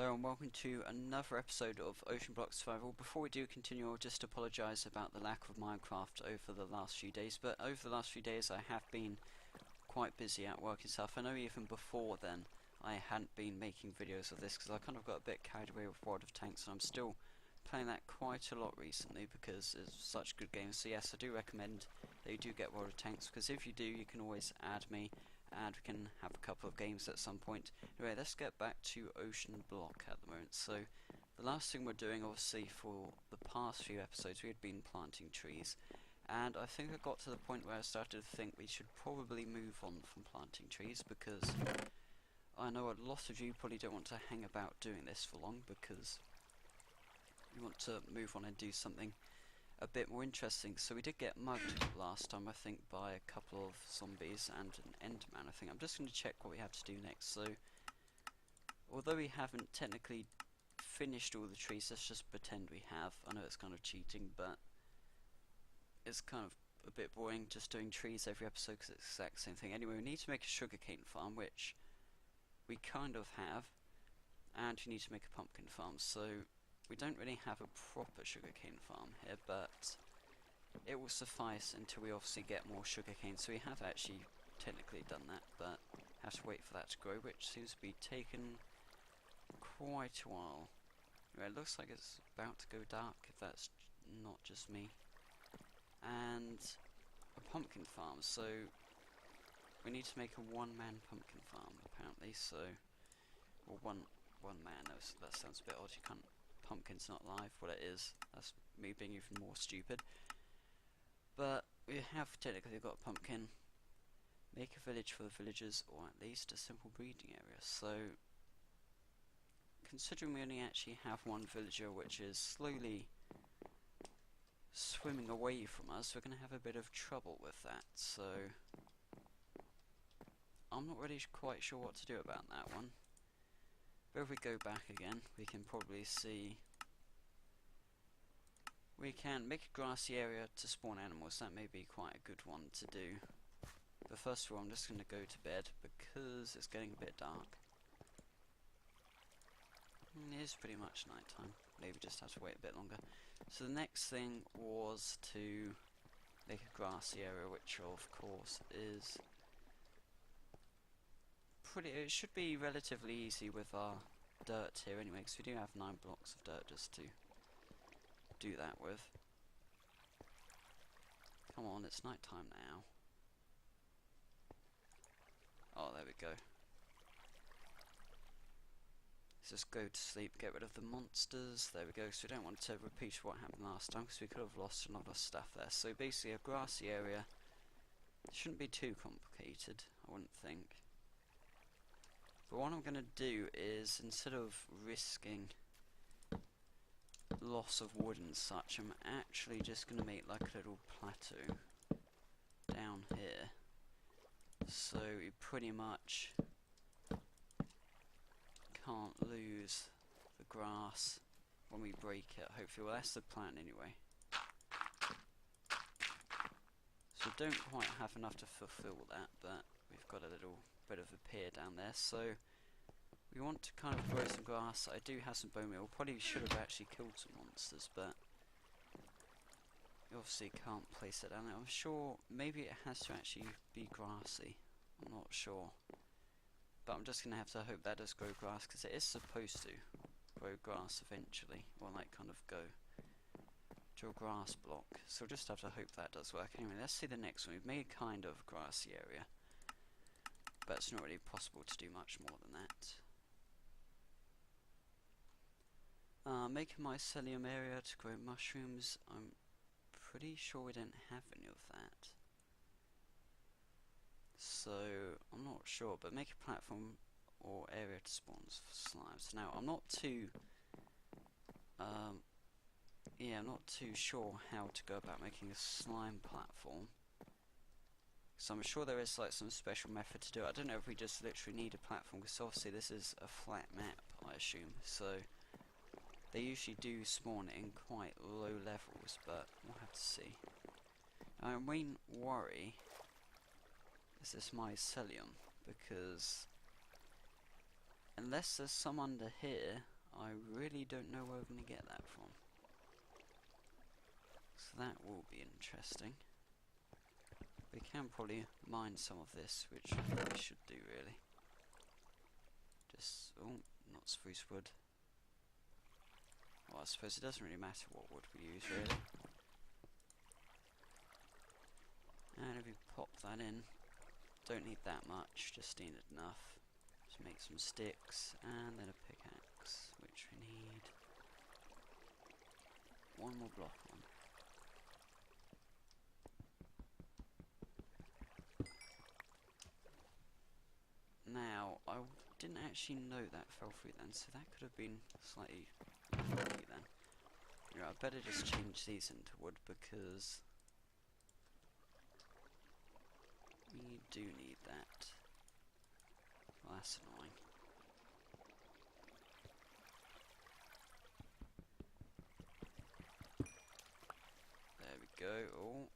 Hello and welcome to another episode of Ocean Block Survival. Before we do continue, I'll just apologise about the lack of Minecraft over the last few days, but over the last few days I have been quite busy at work and stuff. I know even before then I hadn't been making videos of this because I kind of got a bit carried away with World of Tanks, and I'm still playing that quite a lot recently because it's such good games. So yes, I do recommend that you do get World of Tanks, because if you do, you can always add me and we can have a couple of games at some point. Anyway, let's get back to Ocean Block at the moment. So the last thing we're doing, obviously, for the past few episodes, we had been planting trees, and I think I got to the point where I started to think we should probably move on from planting trees, because I know a lot of you probably don't want to hang about doing this for long, because you want to move on and do something a bit more interesting. So we did get mugged last time, I think, by a couple of zombies and an enderman, I think. I'm just going to check what we have to do next. So although we haven't technically finished all the trees, let's just pretend we have. I know it's kind of cheating, but it's kind of a bit boring just doing trees every episode because it's the exact same thing. Anyway, we need to make a sugarcane farm, which we kind of have, and we need to make a pumpkin farm. So we don't really have a proper sugarcane farm here, but it will suffice until we obviously get more sugarcane. So we have actually technically done that, but have to wait for that to grow, which seems to be taking quite a while. Anyway, it looks like it's about to go dark, if that's not just me. And a pumpkin farm, so we need to make a one-man pumpkin farm, apparently. So, or one man. That sounds a bit odd. You can't. Pumpkin's not live. Well, it is. That's me being even more stupid. But we have technically got a pumpkin. Make a village for the villagers, or at least a simple breeding area. So, considering we only actually have one villager, which is slowly swimming away from us, we're going to have a bit of trouble with that. So, I'm not really quite sure what to do about that one. But if we go back again, we can probably see we can make a grassy area to spawn animals. That may be quite a good one to do. But first of all, I'm just going to go to bed because it's getting a bit dark. It is pretty much night time. Maybe just have to wait a bit longer. So the next thing was to make a grassy area, which of course is it should be relatively easy with our dirt here anyway, because we do have 9 blocks of dirt just to do that with. Come on, it's night time now. Oh, there we go. Let's just go to sleep, get rid of the monsters. There we go. So we don't want to repeat what happened last time, because we could have lost a lot of stuff there. So basically a grassy area. It shouldn't be too complicated, I wouldn't think. But what I'm going to do is, instead of risking loss of wood and such, I'm actually just going to make like a little plateau down here. So we pretty much can't lose the grass when we break it, hopefully. Well, that's the plan anyway. So we don't quite have enough to fulfill that, but we've got a little bit of a pier down there, so we want to kind of grow some grass. I do have some bone meal. Probably should have actually killed some monsters, but you obviously can't place it down there. I'm sure maybe it has to actually be grassy. I'm not sure, but I'm just going to have to hope that does grow grass, because it is supposed to grow grass eventually, or like kind of go to a grass block. So we'll just have to hope that does work. Anyway, let's see the next one. We've made kind of a grassy area, but it's not really possible to do much more than that. Make a mycelium area to grow mushrooms. I'm pretty sure we don't have any of that, so I'm not sure, but make a platform or area to spawn slimes. Now, I'm not too I'm not too sure how to go about making a slime platform. So I'm sure there is like some special method to do it. I don't know if we just literally need a platform, because obviously this is a flat map, I assume. So they usually do spawn in quite low levels, but we'll have to see. Our main worry is this mycelium, because unless there's some under here, I really don't know where we're going to get that from. So that will be interesting. We can probably mine some of this, which we should do really. Just, oh, not spruce wood. Well, I suppose it doesn't really matter what wood we use really. And if we pop that in, don't need that much, just need enough. Just make some sticks, and then a pickaxe, which we need one more block on. Now, I didn't actually know that fell through then, so that could have been slightly lucky then. You know, I better just change these into wood because we do need that. Well, that's annoying. There we go. Oh,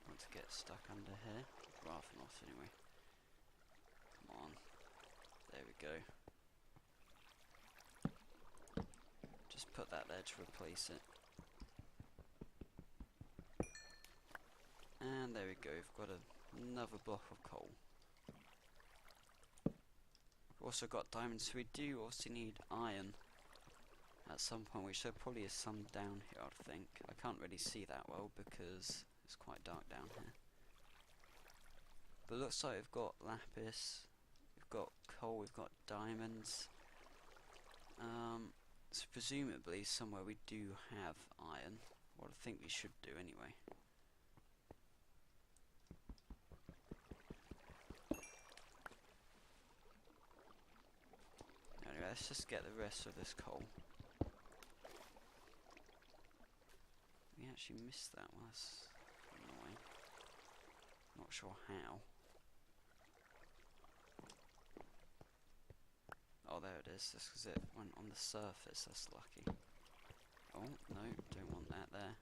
want to get stuck under here? Rather not anyway. Come on. There we go. Just put that there to replace it. And there we go, we've got another block of coal. We've also got diamonds, so we do also need iron at some point, which there probably is some down here, I think. I can't really see that well because it's quite dark down here. But it looks like we've got lapis, we've got coal, we've got diamonds. So presumably somewhere we do have iron. What I think we should do anyway. Anyway, let's just get the rest of this coal. We actually missed that one, that's annoying. Not sure how. Oh, there it is, that's because it went on the surface, that's lucky. Oh, no, don't want that there.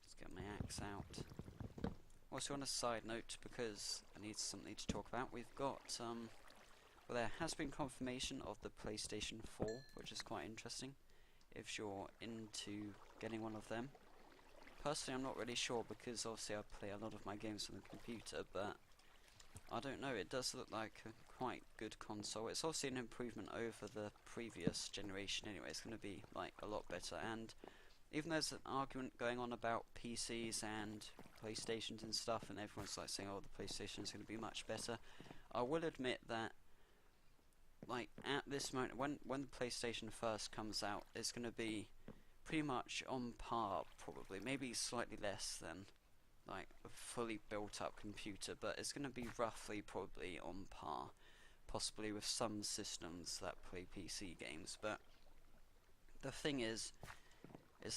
Let's get my axe out. Also on a side note, because I need something to talk about, we've got, well, there has been confirmation of the PlayStation 4, which is quite interesting, if you're into getting one of them. Personally, I'm not really sure, because obviously I play a lot of my games on the computer, but I don't know, it does look like a quite good console. It's obviously an improvement over the previous generation anyway, it's going to be like a lot better, and even though there's an argument going on about PCs and PlayStations and stuff, and everyone's like saying, oh, the PlayStation is going to be much better, I will admit that, like, at this moment, when the PlayStation first comes out, it's going to be pretty much on par, probably, maybe slightly less than like a fully built up computer, but it's going to be roughly probably on par, possibly with some systems that play PC games. But the thing is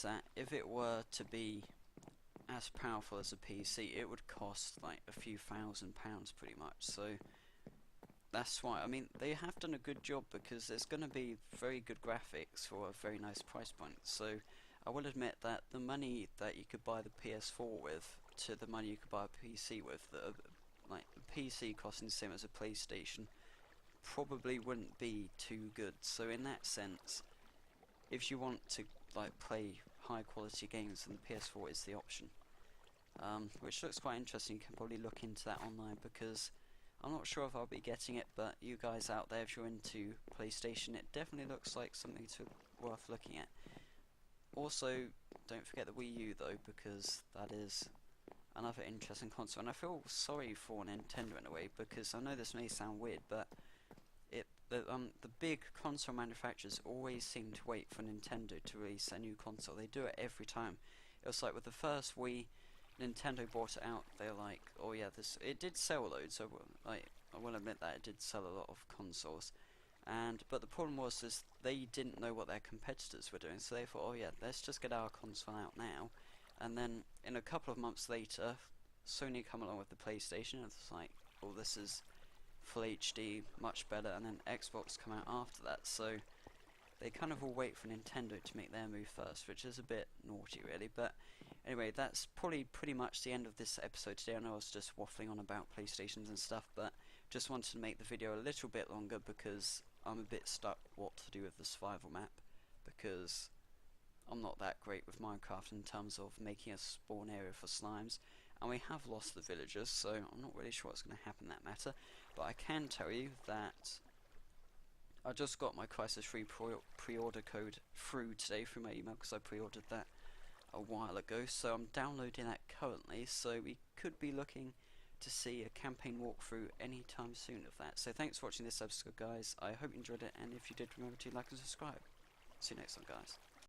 that if it were to be as powerful as a PC, it would cost like a few £1,000s pretty much. So that's why, I mean, they have done a good job because there's going to be very good graphics for a very nice price point. So I will admit that the money that you could buy the PS4 with to the money you could buy a PC with, like the PC costing the same as a PlayStation, probably wouldn't be too good. So in that sense, if you want to like play high quality games, then the PS4 is the option. Which looks quite interesting. You can probably look into that online, because I'm not sure if I'll be getting it, but you guys out there, if you're into PlayStation, it definitely looks like something worth looking at. Also, don't forget the Wii U though, because that is another interesting console, and I feel sorry for Nintendo in a way, because I know this may sound weird, but the big console manufacturers always seem to wait for Nintendo to release a new console. They do it every time. It was like with the first Wii, Nintendo brought it out, they're like, oh yeah, it did sell loads, so like, I will admit that it did sell a lot of consoles, but the problem was they didn't know what their competitors were doing, so they thought, oh yeah, let's just get our console out now, and then in a couple of months later, Sony come along with the PlayStation, and it's like, oh, this is full HD, much better, and then Xbox come out after that, so they kind of all wait for Nintendo to make their move first, which is a bit naughty really. But anyway, that's probably pretty much the end of this episode today. I know I was just waffling on about PlayStations and stuff, but just wanted to make the video a little bit longer because I'm a bit stuck what to do with the survival map, because I'm not that great with Minecraft in terms of making a spawn area for slimes, and we have lost the villagers, so I'm not really sure what's going to happen in that matter. But I can tell you that I just got my Crisis Free pre-order code through today through my email, because I pre-ordered that a while ago, so I'm downloading that currently, so we could be looking to see a campaign walkthrough anytime soon of that. So thanks for watching this episode, guys. I hope you enjoyed it, and if you did, remember to like and subscribe. See you next time, guys.